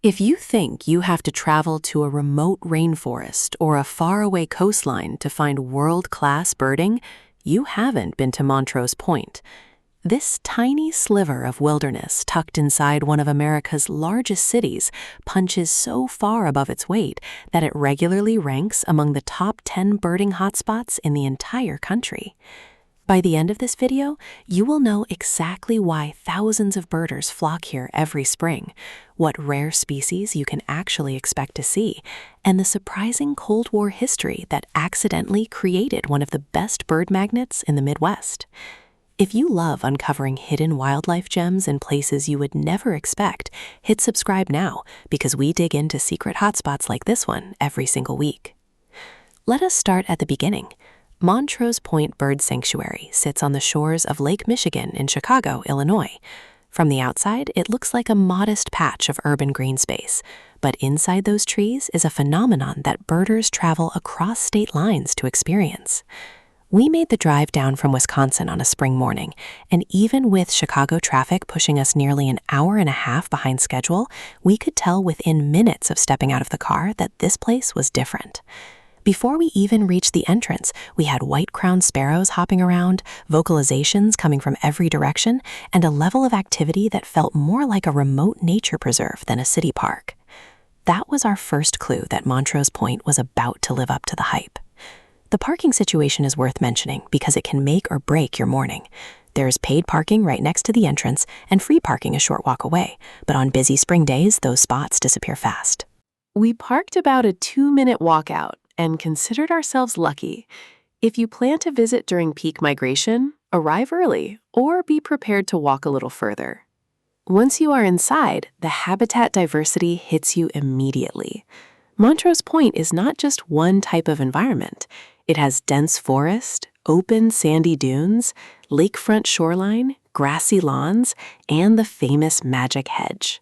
If you think you have to travel to a remote rainforest or a faraway coastline to find world-class birding, you haven't been to Montrose Point. This tiny sliver of wilderness tucked inside one of America's largest cities punches so far above its weight that it regularly ranks among the top 10 birding hotspots in the entire country. By the end of this video, you will know exactly why thousands of birders flock here every spring, what rare species you can actually expect to see, and the surprising Cold War history that accidentally created one of the best bird magnets in the Midwest. If you love uncovering hidden wildlife gems in places you would never expect, hit subscribe now because we dig into secret hotspots like this one every single week. Let us start at the beginning. Montrose Point Bird Sanctuary sits on the shores of Lake Michigan in Chicago, Illinois. From the outside, it looks like a modest patch of urban green space, but inside those trees is a phenomenon that birders travel across state lines to experience. We made the drive down from Wisconsin on a spring morning, and even with Chicago traffic pushing us nearly an hour and a half behind schedule, we could tell within minutes of stepping out of the car that this place was different. Before we even reached the entrance, we had white-crowned sparrows hopping around, vocalizations coming from every direction, and a level of activity that felt more like a remote nature preserve than a city park. That was our first clue that Montrose Point was about to live up to the hype. The parking situation is worth mentioning because it can make or break your morning. There's paid parking right next to the entrance and free parking a short walk away, but on busy spring days, those spots disappear fast. We parked about a 2-minute walkout and considered ourselves lucky. If you plan to visit during peak migration, arrive early or be prepared to walk a little further. Once you are inside, the habitat diversity hits you immediately. Montrose Point is not just one type of environment. It has dense forest, open sandy dunes, lakefront shoreline, grassy lawns, and the famous Magic Hedge.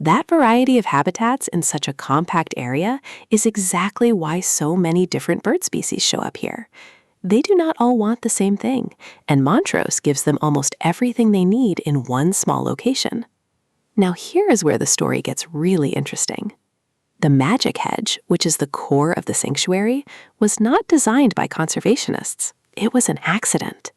That variety of habitats in such a compact area is exactly why so many different bird species show up here. They do not all want the same thing, and Montrose gives them almost everything they need in one small location. Now here is where the story gets really interesting. The Magic Hedge, which is the core of the sanctuary, was not designed by conservationists. It was an accident.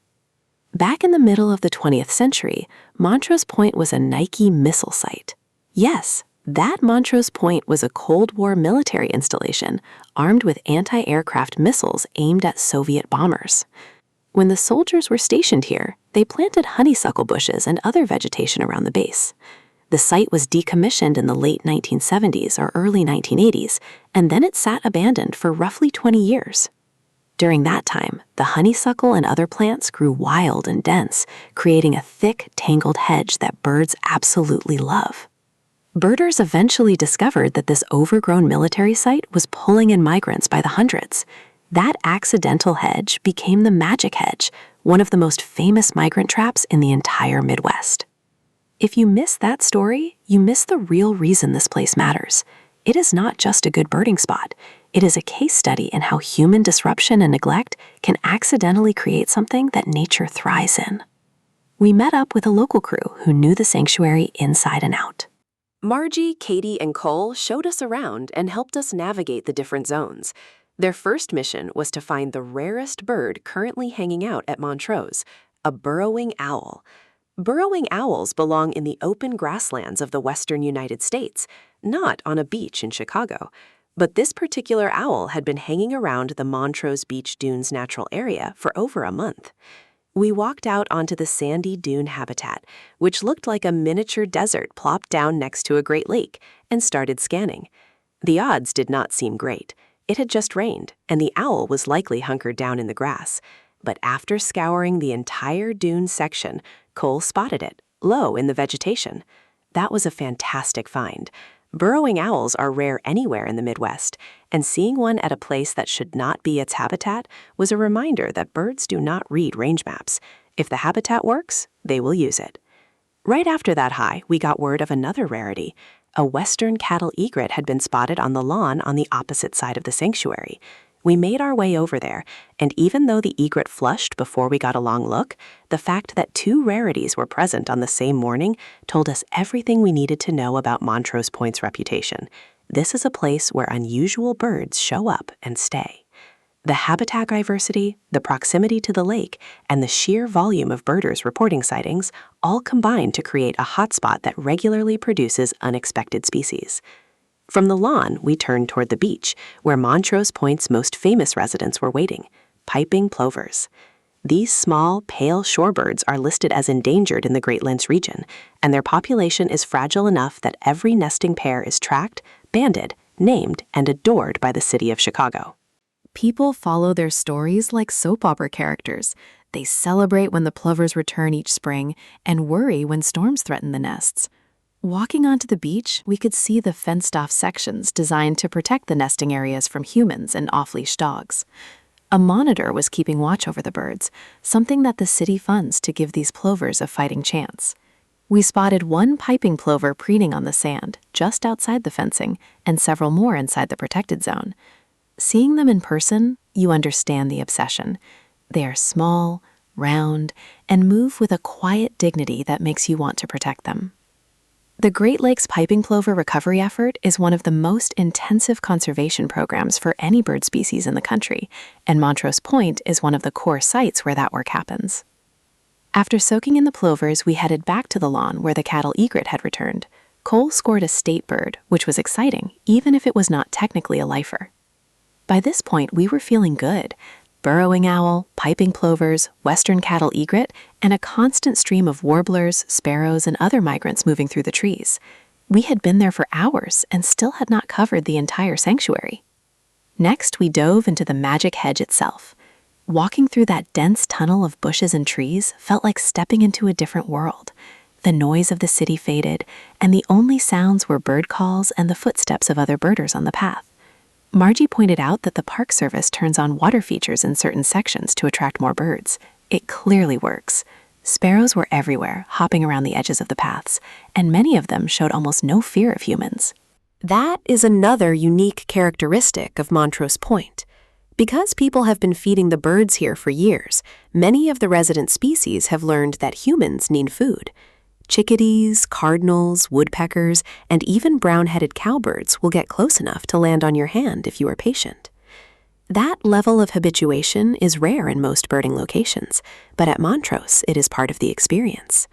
Back in the middle of the 20th century, Montrose Point was a Nike missile site. Yes, that Montrose Point was a Cold War military installation armed with anti-aircraft missiles aimed at Soviet bombers. When the soldiers were stationed here, they planted honeysuckle bushes and other vegetation around the base. The site was decommissioned in the late 1970s or early 1980s, and then it sat abandoned for roughly 20 years. During that time, the honeysuckle and other plants grew wild and dense, creating a thick, tangled hedge that birds absolutely love. Birders eventually discovered that this overgrown military site was pulling in migrants by the hundreds. That accidental hedge became the Magic Hedge, one of the most famous migrant traps in the entire Midwest. If you miss that story, you miss the real reason this place matters. It is not just a good birding spot. It is a case study in how human disruption and neglect can accidentally create something that nature thrives in. We met up with a local crew who knew the sanctuary inside and out. Margie, Katie, and Cole showed us around and helped us navigate the different zones. Their first mission was to find the rarest bird currently hanging out at Montrose, a burrowing owl. Burrowing owls belong in the open grasslands of the western United States, not on a beach in Chicago. But this particular owl had been hanging around the Montrose Beach Dunes natural area for over a month. We walked out onto the sandy dune habitat, which looked like a miniature desert plopped down next to a Great Lake, and started scanning. The odds did not seem great. It had just rained, and the owl was likely hunkered down in the grass. But after scouring the entire dune section, Cole spotted it, low in the vegetation. That was a fantastic find. Burrowing owls are rare anywhere in the Midwest, and seeing one at a place that should not be its habitat was a reminder that birds do not read range maps. If the habitat works, they will use it. Right after that high, we got word of another rarity. A Western Cattle Egret had been spotted on the lawn on the opposite side of the sanctuary. We made our way over there, and even though the egret flushed before we got a long look, the fact that two rarities were present on the same morning told us everything we needed to know about Montrose Point's reputation. This is a place where unusual birds show up and stay. The habitat diversity, the proximity to the lake, and the sheer volume of birders reporting sightings all combine to create a hotspot that regularly produces unexpected species. From the lawn, we turned toward the beach, where Montrose Point's most famous residents were waiting, piping plovers. These small, pale shorebirds are listed as endangered in the Great Lakes region, and their population is fragile enough that every nesting pair is tracked, banded, named, and adored by the city of Chicago. People follow their stories like soap opera characters. They celebrate when the plovers return each spring and worry when storms threaten the nests. Walking onto the beach, we could see the fenced-off sections designed to protect the nesting areas from humans and off-leash dogs. A monitor was keeping watch over the birds, something that the city funds to give these plovers a fighting chance. We spotted one piping plover preening on the sand just outside the fencing and several more inside the protected zone. Seeing them in person, you understand the obsession. They are small, round, and move with a quiet dignity that makes you want to protect them. The Great Lakes Piping Plover Recovery Effort is one of the most intensive conservation programs for any bird species in the country, and Montrose Point is one of the core sites where that work happens. After soaking in the plovers, we headed back to the lawn where the cattle egret had returned. Cole scored a state bird, which was exciting, even if it was not technically a lifer. By this point, we were feeling good. Burrowing owl, piping plovers, Western Cattle Egret, and a constant stream of warblers, sparrows, and other migrants moving through the trees. We had been there for hours and still had not covered the entire sanctuary. Next, we dove into the Magic Hedge itself. Walking through that dense tunnel of bushes and trees felt like stepping into a different world. The noise of the city faded, and the only sounds were bird calls and the footsteps of other birders on the path. Margie pointed out that the Park Service turns on water features in certain sections to attract more birds. It clearly works. Sparrows were everywhere, hopping around the edges of the paths, and many of them showed almost no fear of humans. That is another unique characteristic of Montrose Point. Because people have been feeding the birds here for years, many of the resident species have learned that humans need food. Chickadees, cardinals, woodpeckers, and even brown-headed cowbirds will get close enough to land on your hand if you are patient. That level of habituation is rare in most birding locations, but at Montrose it is part of the experience.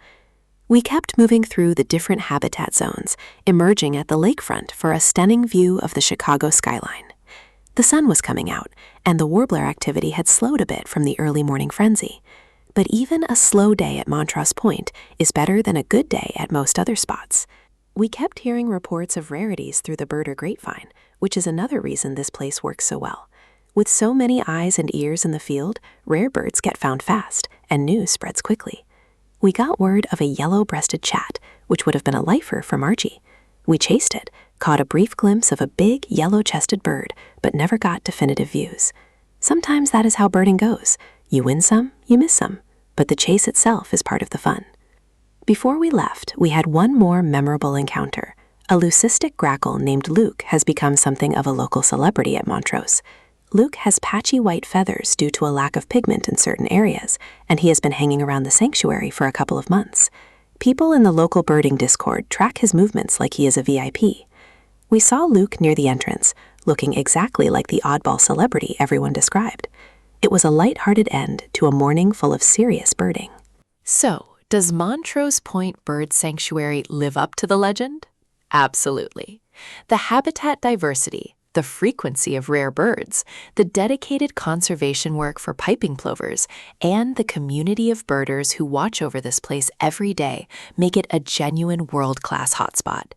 We kept moving through the different habitat zones, emerging at the lakefront for a stunning view of the Chicago skyline. The sun was coming out, and the warbler activity had slowed a bit from the early morning frenzy. But even a slow day at Montrose Point is better than a good day at most other spots. We kept hearing reports of rarities through the birder grapevine, which is another reason this place works so well. With so many eyes and ears in the field, rare birds get found fast, and news spreads quickly. We got word of a yellow-breasted chat, which would have been a lifer for Margie. We chased it, caught a brief glimpse of a big, yellow-chested bird, but never got definitive views. Sometimes that is how birding goes. You win some, you miss some, but the chase itself is part of the fun. Before we left, we had one more memorable encounter. A Leucistic grackle named Luke has become something of a local celebrity at Montrose. Luke has patchy white feathers due to a lack of pigment in certain areas, and he has been hanging around the sanctuary for a couple of months. People in the local birding Discord track his movements like he is a VIP. We saw Luke near the entrance, looking exactly like the oddball celebrity everyone described. It was a light-hearted end to a morning full of serious birding. So, does Montrose Point Bird Sanctuary live up to the legend? Absolutely. The habitat diversity, the frequency of rare birds, the dedicated conservation work for piping plovers, and the community of birders who watch over this place every day make it a genuine world-class hotspot.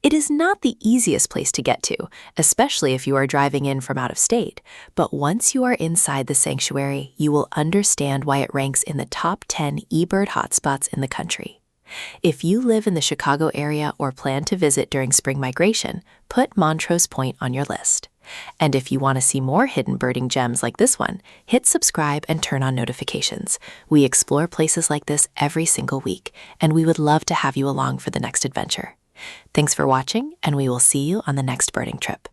It is not the easiest place to get to, especially if you are driving in from out of state, but once you are inside the sanctuary, you will understand why it ranks in the top 10 eBird hotspots in the country. If you live in the Chicago area or plan to visit during spring migration, put Montrose Point on your list. And if you want to see more hidden birding gems like this one, hit subscribe and turn on notifications. We explore places like this every single week, and we would love to have you along for the next adventure. Thanks for watching, and we will see you on the next birding trip.